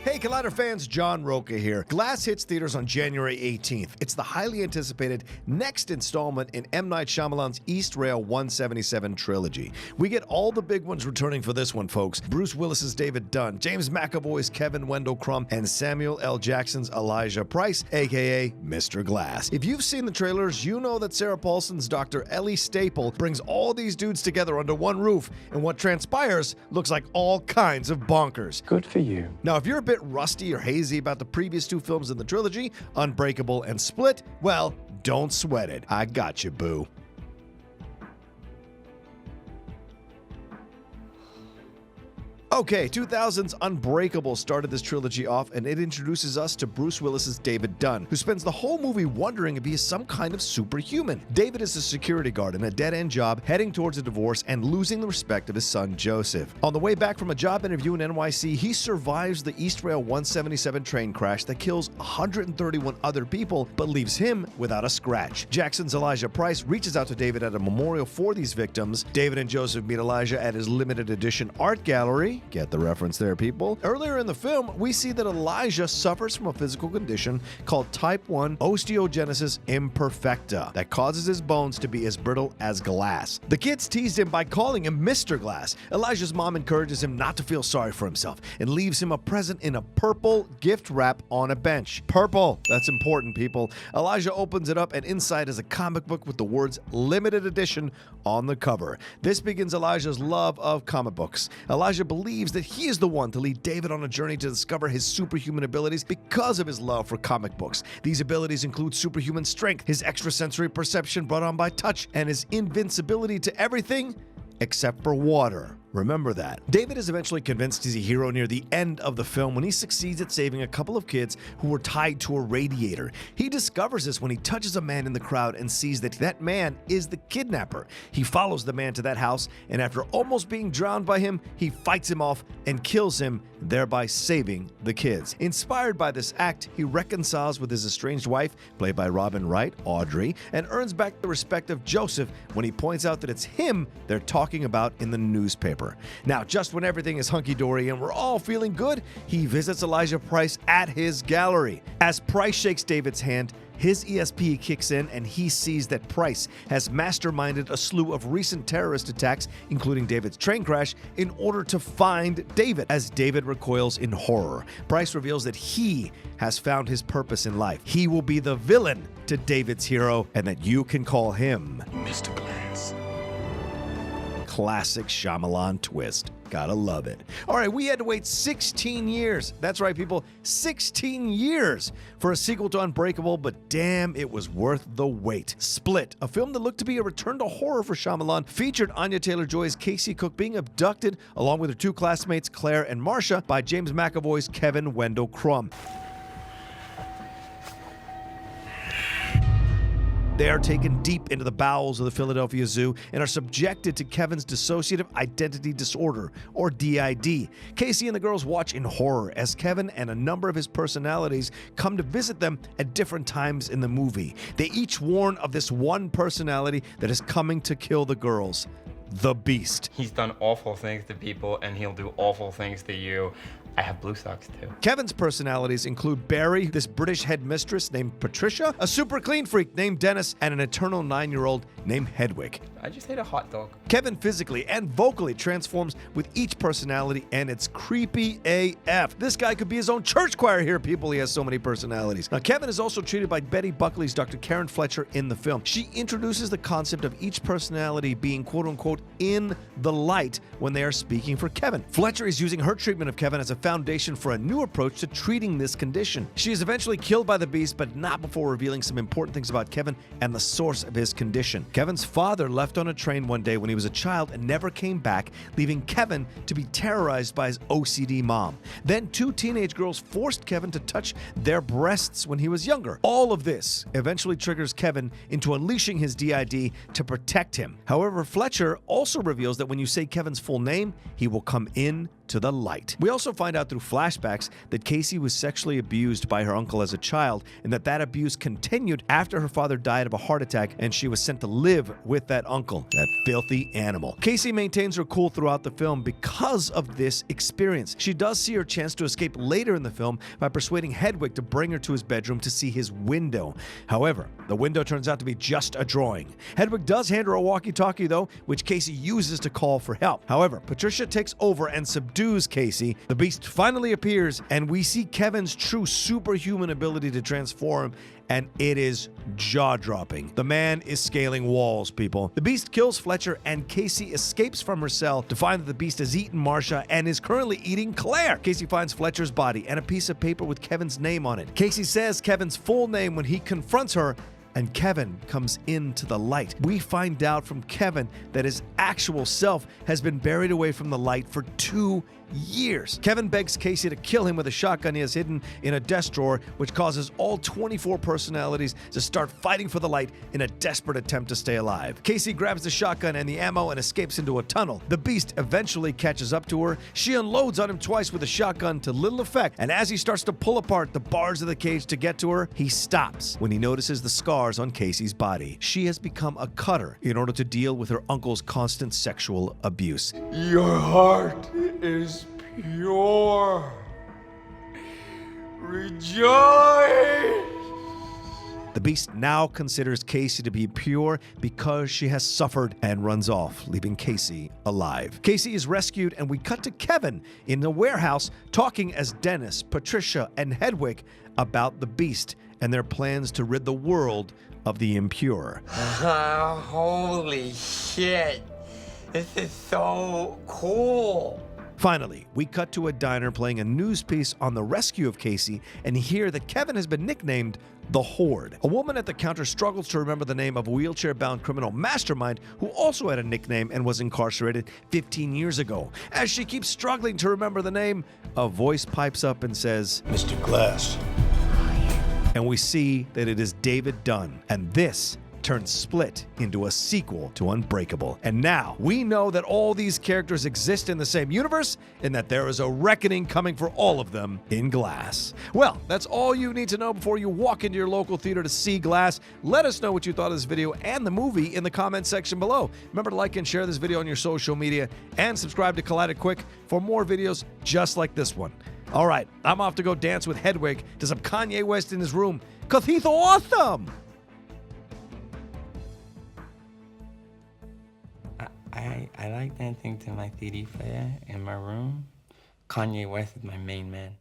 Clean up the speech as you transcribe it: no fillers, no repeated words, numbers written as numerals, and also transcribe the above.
Hey, Collider fans, John Roca here. Glass hits theaters on January 18th. It's the highly anticipated next installment in M. Night Shyamalan's Eastrail 177 trilogy. We get all the big ones returning for this one, folks. Bruce Willis's David Dunn, James McAvoy's Kevin Wendell Crumb, and Samuel L. Jackson's Elijah Price, aka Mr. Glass. If you've seen the trailers, you know that Sarah Paulson's Dr. Ellie Staple brings all these dudes together under one roof, and what transpires looks like all kinds of bonkers. Good for you. Now, if you're a bit rusty or hazy about the previous two films in the trilogy, Unbreakable and Split, well, don't sweat it. I got you, boo. Okay, 2000's Unbreakable started this trilogy off, and it introduces us to Bruce Willis's David Dunn, who spends the whole movie wondering if he is some kind of superhuman. David is a security guard in a dead-end job, heading towards a divorce and losing the respect of his son Joseph. On the way back from a job interview in NYC, he survives the Eastrail 177 train crash that kills 131 other people, but leaves him without a scratch. Jackson's Elijah Price reaches out to David at a memorial for these victims. David and Joseph meet Elijah at his limited edition art gallery. Get the reference there, people. Earlier in the film, we see that Elijah suffers from a physical condition called type 1 osteogenesis imperfecta that causes his bones to be as brittle as glass. The kids teased him by calling him Mr. Glass. Elijah's mom encourages him not to feel sorry for himself and leaves him a present in a purple gift wrap on a bench. Purple. That's important, people. Elijah opens it up, and inside is a comic book with the words limited edition on the cover. This begins Elijah's love of comic books. Elijah believes that he is the one to lead David on a journey to discover his superhuman abilities because of his love for comic books. These abilities include superhuman strength, his extrasensory perception brought on by touch, and his invincibility to everything except for water. Remember that. David is eventually convinced he's a hero near the end of the film when he succeeds at saving a couple of kids who were tied to a radiator. He discovers this when he touches a man in the crowd and sees that that man is the kidnapper. He follows the man to that house, and after almost being drowned by him, he fights him off and kills him, thereby saving the kids. Inspired by this act, he reconciles with his estranged wife, played by Robin Wright, Audrey, and earns back the respect of Joseph when he points out that it's him they're talking about in the newspaper. Now, just when everything is hunky-dory and we're all feeling good, he visits Elijah Price at his gallery. As Price shakes David's hand, his ESP kicks in, and he sees that Price has masterminded a slew of recent terrorist attacks, including David's train crash, in order to find David. As David recoils in horror, Price reveals that he has found his purpose in life. He will be the villain to David's hero, and that you can call him Mr. Glass. Classic Shyamalan twist. Gotta love it. All right, we had to wait 16 years. That's right, people. 16 years for a sequel to Unbreakable, but damn, it was worth the wait. Split, a film that looked to be a return to horror for Shyamalan, featured Anya Taylor-Joy's Casey Cooke being abducted, along with her two classmates, Claire and Marcia, by James McAvoy's Kevin Wendell Crumb. They are taken deep into the bowels of the Philadelphia Zoo and are subjected to Kevin's dissociative identity disorder, or DID. Casey and the girls watch in horror as Kevin and a number of his personalities come to visit them at different times in the movie. They each warn of this one personality that is coming to kill the girls: the Beast. He's done awful things to people, and he'll do awful things to you. I have blue socks too. Kevin's personalities include Barry, this British headmistress named Patricia, a super clean freak named Dennis, and an eternal 9-year-old named Hedwig. I just ate a hot dog. Kevin physically and vocally transforms with each personality, and it's creepy AF. This guy could be his own church choir here, people. He has so many personalities. Now, Kevin is also treated by Betty Buckley's Dr. Karen Fletcher in the film. She introduces the concept of each personality being quote-unquote in the light when they are speaking for Kevin. Fletcher is using her treatment of Kevin as a foundation for a new approach to treating this condition. She is eventually killed by the Beast, but not before revealing some important things about Kevin and the source of his condition. Kevin's father left on a train one day when he was a child and never came back, leaving Kevin to be terrorized by his OCD mom. Then two teenage girls forced Kevin to touch their breasts when he was younger. All of this eventually triggers Kevin into unleashing his DID to protect him. However, Fletcher also reveals that when you say Kevin's full name, he will come in to the light. We also find find out through flashbacks that Casey was sexually abused by her uncle as a child, and that abuse continued after her father died of a heart attack and she was sent to live with that uncle, that filthy animal. Casey maintains her cool throughout the film because of this experience. She does see her chance to escape later in the film by persuading Hedwig to bring her to his bedroom to see his window. However, the window turns out to be just a drawing. Hedwig does hand her a walkie-talkie though, which Casey uses to call for help. However, Patricia takes over and subdues Casey. The beast finally appears and we see Kevin's true superhuman ability to transform, and it is jaw-dropping. The man is scaling walls, people. The beast kills Fletcher and Casey escapes from her cell to find that the beast has eaten Marcia and is currently eating Claire. Casey finds Fletcher's body and a piece of paper with Kevin's name on it. Casey says Kevin's full name when he confronts her, and Kevin comes into the light. We find out from Kevin that his actual self has been buried away from the light for 2 years. Kevin begs Casey to kill him with a shotgun he has hidden in a desk drawer, which causes all 24 personalities to start fighting for the light in a desperate attempt to stay alive. Casey grabs the shotgun and the ammo and escapes into a tunnel. The beast eventually catches up to her. She unloads on him twice with a shotgun to little effect, and as he starts to pull apart the bars of the cage to get to her, he stops when he notices the scars on Casey's body. She has become a cutter in order to deal with her uncle's constant sexual abuse. Your heart is pure. Rejoice! The beast now considers Casey to be pure because she has suffered and runs off, leaving Casey alive. Casey is rescued and we cut to Kevin in the warehouse talking as Dennis, Patricia, and Hedwig about the beast and their plans to rid the world of the impure. Holy shit. This is so cool. Finally, we cut to a diner playing a news piece on the rescue of Casey and hear that Kevin has been nicknamed the Horde. A woman at the counter struggles to remember the name of a wheelchair-bound criminal mastermind who also had a nickname and was incarcerated 15 years ago. As she keeps struggling to remember the name, a voice pipes up and says, Mr. Glass. And we see that it is David Dunn, and this turns Split into a sequel to Unbreakable. And now we know that all these characters exist in the same universe and that there is a reckoning coming for all of them in Glass. Well, that's all you need to know before you walk into your local theater to see Glass. Let us know what you thought of this video and the movie in the comment section below. Remember to like and share this video on your social media and subscribe to Collided Quick for more videos just like this one. All right, I'm off to go dance with Hedwig to some Kanye West in his room, 'cause he's awesome! I like dancing to my CD player in my room. Kanye West is my main man.